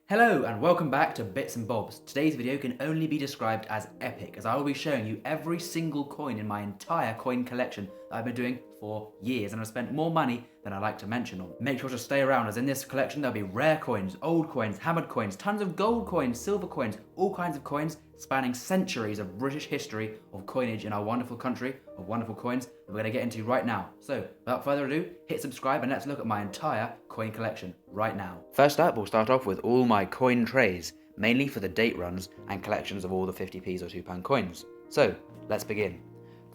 Hello and welcome back to Bits and Bobs. Today's video can only be described as epic, as I will be showing you every single coin in my entire coin collection that I've been doing for years, and I've spent more money than I like to mention on. Make sure to stay around, as in this collection there'll be rare coins, old coins, hammered coins, tons of gold coins, silver coins, all kinds of coins spanning centuries of British history of coinage in our wonderful country of wonderful coins that we're going to get into right now. So without further ado, hit subscribe and let's look at my entire coin collection right now. First up, we'll start off with all my coin trays, mainly for the date runs and collections of all the 50p's or £2 coins. So let's begin.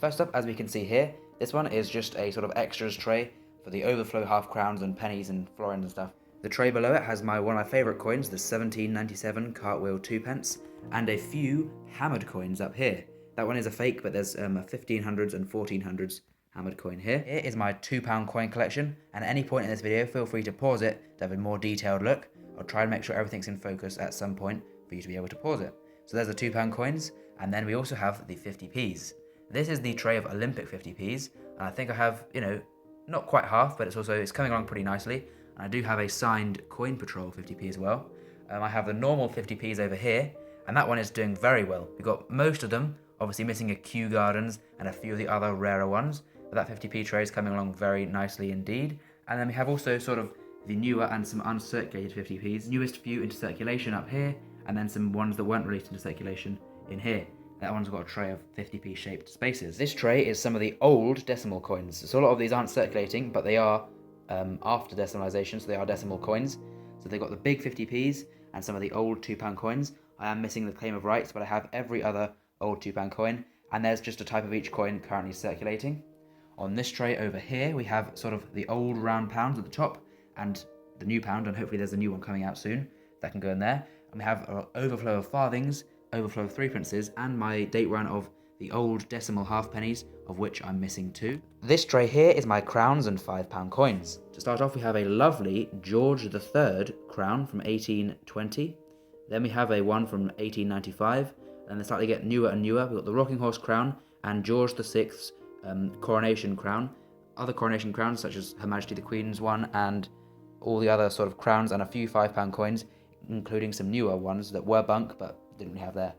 First up, as we can see here, this one is just a sort of extras tray for the overflow half crowns and pennies and florins and stuff. The tray below it has one of my favourite coins, the 1797 cartwheel 2p, and a few hammered coins up here. That one is a fake, but there's a 1500s and 1400s hammered coin here. Here is my £2 coin collection, and at any point in this video, feel free to pause it to have a more detailed look. I'll try and make sure everything's in focus at some point for you to be able to pause it. So there's the £2 coins, and then we also have the 50p's. This is the tray of Olympic 50p's, and I think I have, not quite half, but it's coming along pretty nicely. And I do have a signed Coin Patrol 50p as well. I have the normal 50p's over here, and that one is doing very well. We've got most of them, obviously missing a Kew Gardens and a few of the other rarer ones, but that 50p tray is coming along very nicely indeed. And then we have also sort of the newer and some uncirculated 50p's, newest few into circulation up here, and then some ones that weren't released into circulation in here. That one's got a tray of 50p shaped spaces. This tray is some of the old decimal coins. So a lot of these aren't circulating, but they are after decimalisation, so they are decimal coins. So they've got the big 50p's and some of the old £2 coins. I am missing the claim of rights, but I have every other old £2 coin, and there's just a type of each coin currently circulating. On this tray over here, we have sort of the old round pounds at the top, and the new pound, and hopefully there's a new one coming out soon that can go in there. And we have an overflow of farthings, overflow of threepences, and my date run of the old decimal halfpennies, of which I'm missing two. This tray here is my crowns and £5 coins. To start off, we have a lovely George III crown from 1820. Then we have a one from 1895, and they slightly get newer and newer. We've got the Rocking Horse crown and George VI's coronation crown. Other coronation crowns, such as Her Majesty the Queen's one, and all the other sort of crowns, and a few £5 coins, including some newer ones that were bunk, but didn't really have their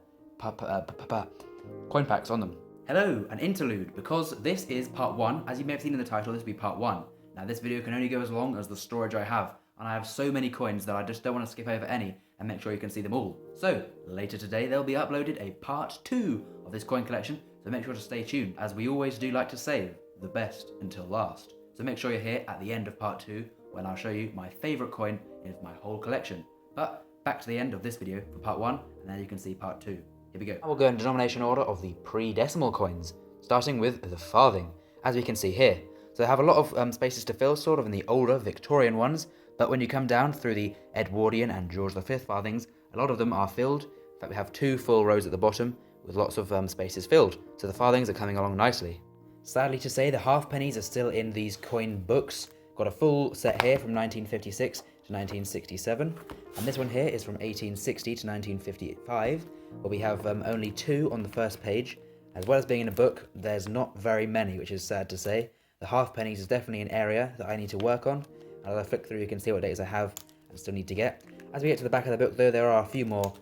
coin packs on them. Hello, an interlude, because this is part 1. As you may have seen in the title, this will be part 1. Now this video can only go as long as the storage I have, and I have so many coins that I just don't want to skip over any and make sure you can see them all. So later today there'll be uploaded a part 2 of this coin collection, so make sure to stay tuned, as we always do like to save the best until last. So make sure you're here at the end of part 2, when I'll show you my favourite coin in my whole collection. But back to the end of this video for part 1, and then you can see part 2. Here we go. I will go in denomination order of the pre-decimal coins, starting with the farthing, as we can see here. So they have a lot of spaces to fill, sort of in the older Victorian ones, but when you come down through the Edwardian and George V farthings, a lot of them are filled. In fact, we have 2 full rows at the bottom with lots of spaces filled, so the farthings are coming along nicely. Sadly to say, the halfpennies are still in these coin books. Got a full set here from 1956 to 1967, and this one here is from 1860 to 1955, where we have only 2 on the first page. As well as being in a book, there's not very many, which is sad to say. The halfpennies is definitely an area that I need to work on. As I flick through, you can see what dates I have and still need to get. As we get to the back of the book, though, there are a few more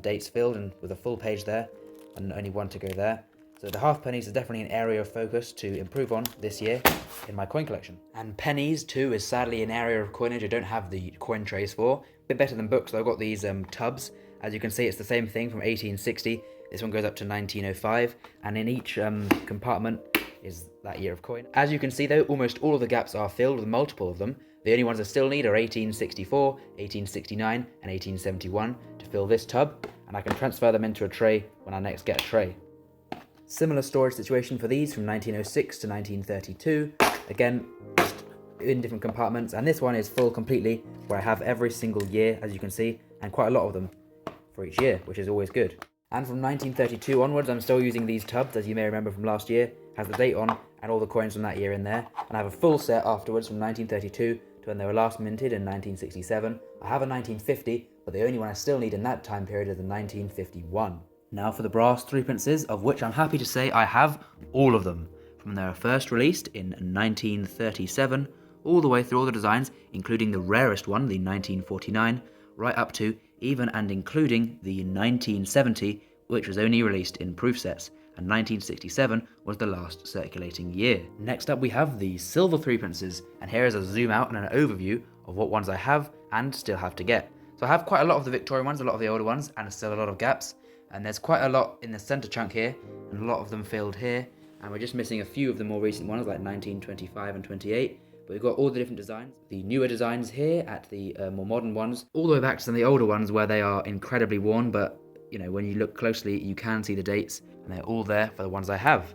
dates filled, and with a full page there, and only one to go there. So the halfpennies is definitely an area of focus to improve on this year in my coin collection. And pennies, too, is sadly an area of coinage I don't have the coin trays for. A bit better than books, though. I've got these tubs. As you can see, it's the same thing from 1860. This one goes up to 1905, and in each compartment is that year of coin. As you can see, though, almost all of the gaps are filled with multiple of them. The only ones I still need are 1864, 1869, and 1871 to fill this tub, and I can transfer them into a tray when I next get a tray. Similar storage situation for these from 1906 to 1932. Again, just in different compartments, and this one is full completely, where I have every single year, as you can see, and quite a lot of them for each year, which is always good. And from 1932 onwards, I'm still using these tubs, as you may remember from last year. Has the date on and all the coins from that year in there. And I have a full set afterwards from 1932 to when they were last minted in 1967. I have a 1950, but the only one I still need in that time period is the 1951. Now for the brass threepences, of which I'm happy to say I have all of them. From their first released in 1937, all the way through all the designs, including the rarest one, the 1949, right up to even and including the 1970, which was only released in proof sets, and 1967 was the last circulating year. Next up we have the silver threepences, and here is a zoom out and an overview of what ones I have and still have to get. So I have quite a lot of the Victorian ones, a lot of the older ones, and still a lot of gaps, and there's quite a lot in the centre chunk here, and a lot of them filled here, and we're just missing a few of the more recent ones like 1925 and 28, but we've got all the different designs, the newer designs here at the more modern ones, all the way back to some of the older ones where they are incredibly worn, but you know, when you look closely you can see the dates, and they're all there for the ones I have.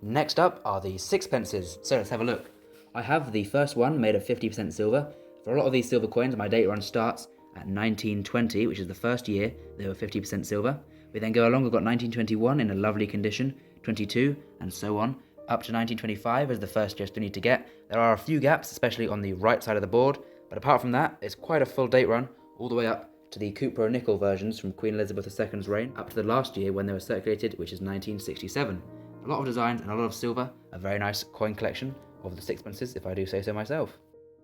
Next up are the sixpences, so let's have a look. I have the first one made of 50% silver. For a lot of these silver coins, my date run starts at 1920, which is the first year they were 50% silver. We then go along, we've got 1921 in a lovely condition, 22, and so on, up to 1925 as the first year I still need to get. There are a few gaps, especially on the right side of the board, but apart from that, it's quite a full date run, all the way up to the cupro nickel versions from Queen Elizabeth II's reign, up to the last year when they were circulated, which is 1967. A lot of designs and a lot of silver, a very nice coin collection of the sixpences, if I do say so myself.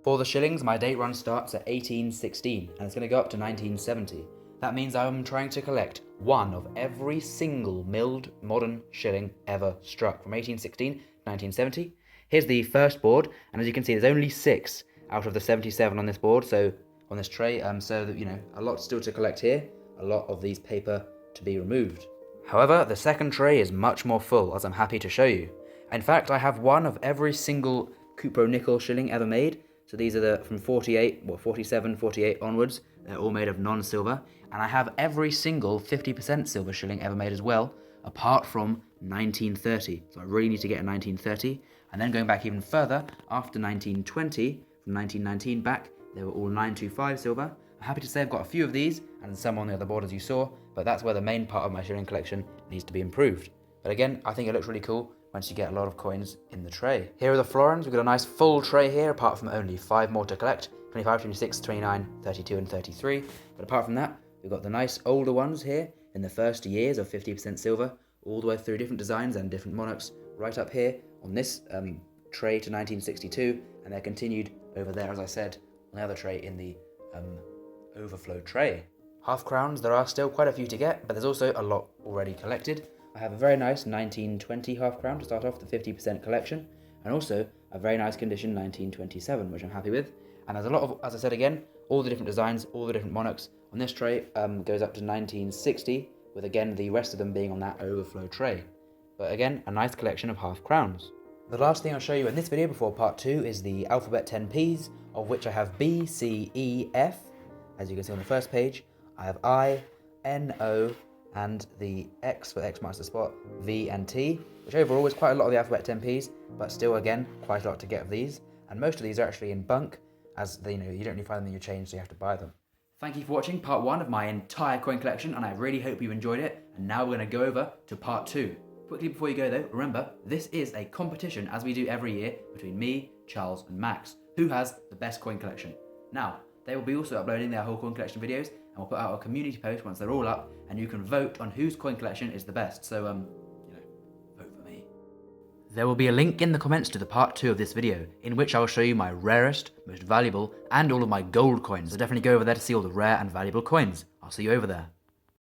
For the shillings, my date run starts at 1816, and it's going to go up to 1970. That means I'm trying to collect one of every single milled modern shilling ever struck, from 1816 to 1970. Here's the first board, and as you can see, there's only 6 out of the 77 on this board, so on this tray, so that, you know, a lot still to collect here, a lot of these paper to be removed. However, the second tray is much more full, as I'm happy to show you. In fact, I have one of every single cupro nickel shilling ever made. So these are the from 47, 48 onwards. They're all made of non-silver. And I have every single 50% silver shilling ever made as well, apart from 1930. So I really need to get a 1930. And then going back even further, after 1920, from 1919 back, they were all 925 silver. I'm happy to say I've got a few of these, and some on the other board as you saw, but that's where the main part of my shilling collection needs to be improved. But again, I think it looks really cool once you get a lot of coins in the tray. Here are the florins. We've got a nice full tray here, apart from only 5 more to collect, 25, 26, 29, 32 and 33. But apart from that, we've got the nice older ones here in the first years of 50% silver, all the way through different designs and different monarchs, right up here on this tray to 1962, and they're continued over there, as I said, on the other tray in the overflow tray. Half crowns, there are still quite a few to get, but there's also a lot already collected. I have a very nice 1920 half crown to start off the 50% collection, and also a very nice condition 1927, which I'm happy with. And there's a lot of, as I said again, all the different designs, all the different monarchs. On this tray goes up to 1960, with again the rest of them being on that overflow tray. But again, a nice collection of half crowns. The last thing I'll show you in this video before part 2 is the alphabet 10p's, of which I have B, C, E, F. As you can see on the first page, I have I, N, O, and the X for X marks the spot, V and T, which overall is quite a lot of the alphabet 10p's, but still again, quite a lot to get of these. And most of these are actually in bunk, as they, you don't really find them in your change, so you have to buy them. Thank you for watching part 1 of my entire coin collection, and I really hope you enjoyed it. And now we're going to go over to part 2. Quickly before you go though, remember, this is a competition, as we do every year, between me, Charles and Max, who has the best coin collection. Now, they will be also uploading their whole coin collection videos, and we'll put out a community post once they're all up, and you can vote on whose coin collection is the best, so, vote for me. There will be a link in the comments to the part 2 of this video, in which I will show you my rarest, most valuable, and all of my gold coins, so definitely go over there to see all the rare and valuable coins. I'll see you over there.